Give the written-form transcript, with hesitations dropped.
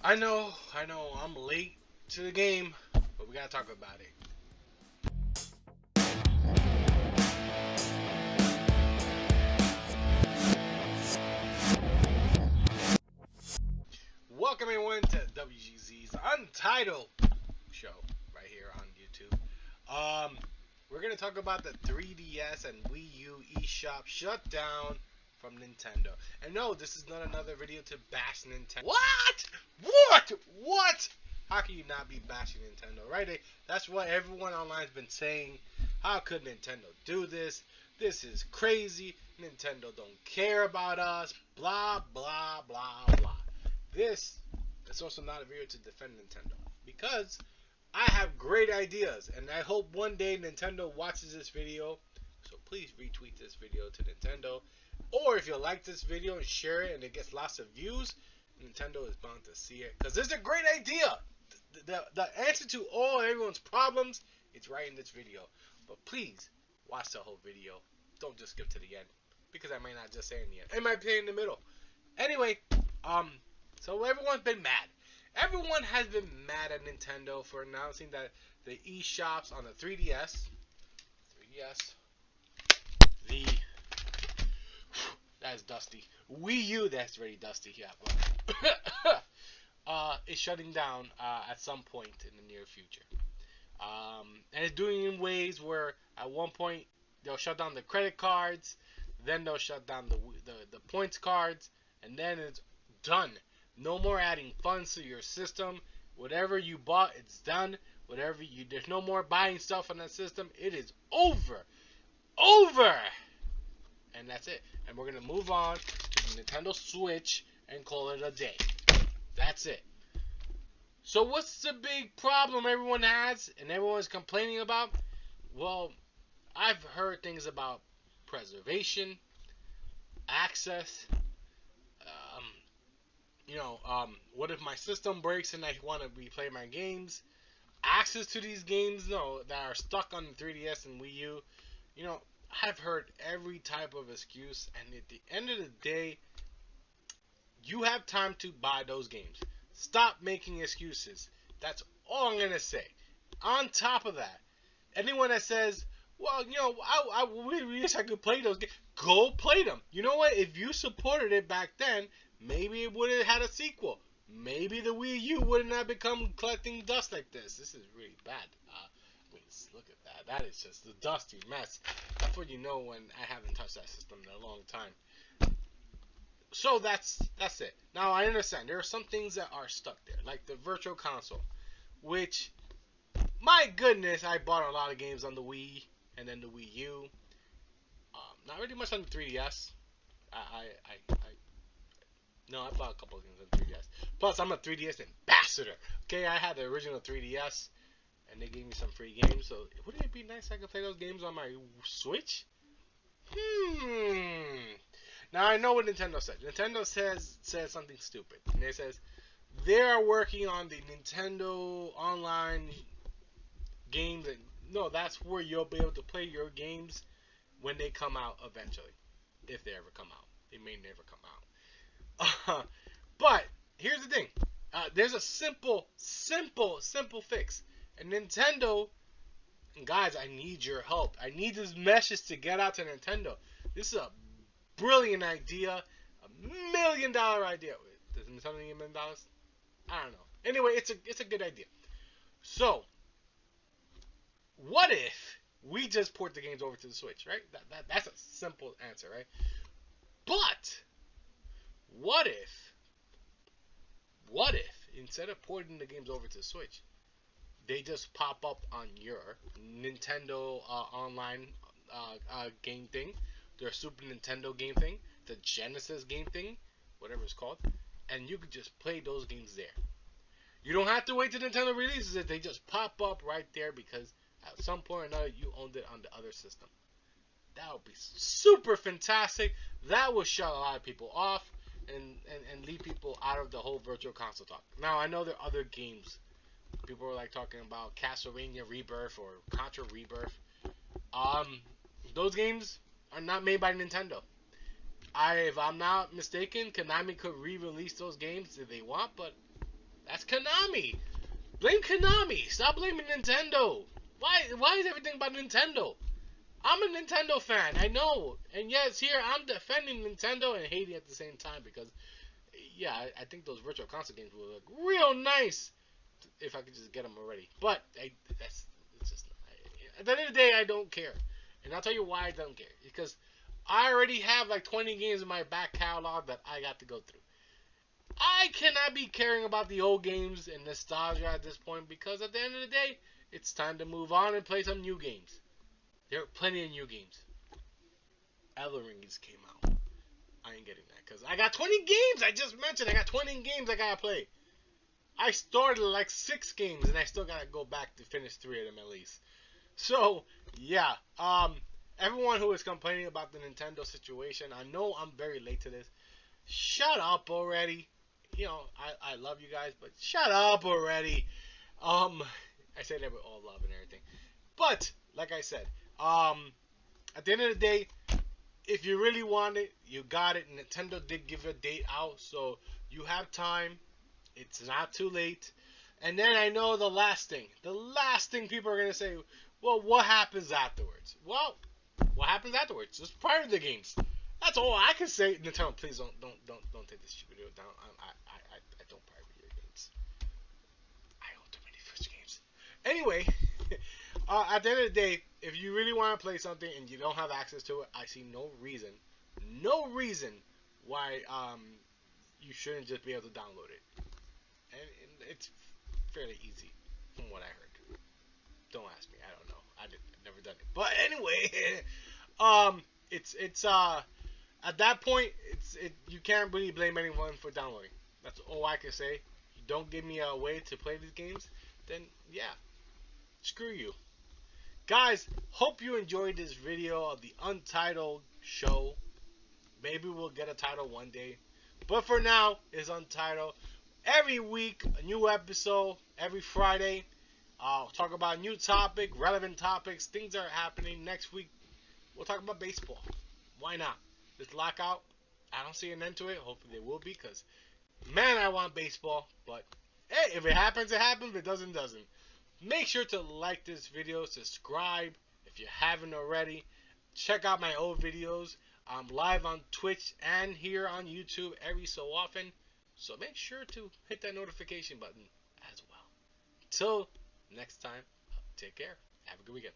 I know, I'm late to the game, but we gotta talk about it. Welcome everyone to WGZ's Untitled show right here on YouTube. We're gonna talk about the 3DS and Wii U eShop shutdown from Nintendo. And no, this is not another video to bash Nintendo. What? How can you not be bashing Nintendo, right? That's what everyone online's been saying. How could Nintendo do this? This is crazy. Nintendo don't care about us. Blah, blah, blah, blah. This is also not a video to defend Nintendo. Because I have great ideas. And I hope one day Nintendo watches this video. So please retweet this video to Nintendo. Or if you like this video and share it and it gets lots of views, Nintendo is bound to see it. Because it's a great idea. The answer to all everyone's problems is right in this video. But please, watch the whole video. Don't just skip to the end. Because I might not just say in the end. I might play in the middle. Anyway, so everyone's been mad. Everyone has been mad at Nintendo for announcing that the eShops on the 3DS, that's dusty. Wii U, that's very dusty. Yeah, is shutting down at some point in the near future. And it's doing it in ways where at one point they'll shut down the credit cards, then they'll shut down the points cards, and then it's done. No more adding funds to your system. Whatever you bought, it's done. There's no more buying stuff on that system. It is over. And that's it. And we're gonna move on to the Nintendo Switch and call it a day. That's it. So what's the big problem everyone has and everyone's complaining about? Well, I've heard things about preservation, access. What if my system breaks and I want to replay my games? Access to these games, that are stuck on the 3DS and Wii U. I've heard every type of excuse, and at the end of the day, you have time to buy those games. Stop making excuses. That's all I'm going to say. On top of that, anyone that says, well, I wish I could play those games, go play them. You know what? If you supported it back then, maybe it would have had a sequel. Maybe the Wii U wouldn't have become collecting dust like this. This is really bad. Look at that. That is just a dusty mess. That's what you know when I haven't touched that system in a long time. So that's it. Now I understand there are some things that are stuck there, like the Virtual Console, which, my goodness, I bought a lot of games on the Wii and then the Wii U. Not really much on the 3DS. I bought a couple of games on 3DS. Plus, I'm a 3DS ambassador. Okay, I had the original 3DS, and they gave me some free games. So, wouldn't it be nice if I could play those games on my Switch? Now, I know what Nintendo said. Nintendo says something stupid. And it says they are working on the Nintendo online games. And, no, that's where you'll be able to play your games when they come out eventually. If they ever come out. They may never come out. But here's the thing. There's a simple fix. And Nintendo, guys, I need your help. I need this message to get out to Nintendo. This is a brilliant idea, $1 million idea. Does Nintendo need $1 million? I don't know. Anyway, it's a good idea. So, what if we just port the games over to the Switch, right? That's a simple answer, right? But what if instead of porting the games over to the Switch, they just pop up on your Nintendo online game thing, their Super Nintendo game thing, the Genesis game thing, whatever it's called, and you could just play those games there. You don't have to wait till Nintendo releases it. They just pop up right there because at some point or another you owned it on the other system. That would be super fantastic. That would shut a lot of people off and leave people out of the whole Virtual Console talk. Now, I know there are other games. People are like talking about Castlevania Rebirth or Contra Rebirth. Those games are not made by Nintendo. If I'm not mistaken, Konami could re-release those games if they want, but That's Konami. Blame Konami. Stop blaming Nintendo. Why is everything about Nintendo? I'm a Nintendo fan, I know. And yes, here I'm defending Nintendo and hating at the same time because, yeah, I think those virtual console games will look real nice if I could just get them already. But it's just at the end of the day, I don't care, and I'll tell you why I don't care. Because I already have like 20 games in my back catalog that I got to go through. I cannot be caring about the old games and nostalgia at this point because at the end of the day, it's time to move on and play some new games. There are plenty of new games. Elden Ring just came out. I ain't getting that because I got 20 games. I just mentioned I got 20 games I gotta play. I started like 6 games and I still gotta go back to finish 3 of them at least. So yeah, everyone who is complaining about the Nintendo situation, I know I'm very late to this. Shut up already. You know, I love you guys, but shut up already. I say that with all love and everything. But like I said, at the end of the day, if you really want it, you got it. Nintendo did give a date out, so you have time. It's not too late. And then I know the last thing people are gonna say, well, what happens afterwards? Well, what happens afterwards? Just prior to the games. That's all I can say. Nintendo, please don't take this video down. I don't pirate video games. I own too many Switch games. Anyway, at the end of the day, if you really want to play something and you don't have access to it, I see no reason why you shouldn't just be able to download it. And it's fairly easy, from what I heard. Don't ask me. I don't know. I've never done it. But anyway, it's at that point, you can't really blame anyone for downloading. That's all I can say. You don't give me a way to play these games, then yeah, screw you. Guys, hope you enjoyed this video of the Untitled show. Maybe we'll get a title one day. But for now, it's Untitled. Every week, a new episode. Every Friday, I'll talk about a new topic, relevant topics, things that are happening. Next week, we'll talk about baseball. Why not? This lockout, I don't see an end to it. Hopefully there will be, because, man, I want baseball. But, hey, if it happens, it happens. If it doesn't, it doesn't. Make sure to like this video, subscribe if you haven't already. Check out my old videos. I'm live on Twitch and here on YouTube every so often. So make sure to hit that notification button as well. Till next time, take care. Have a good weekend.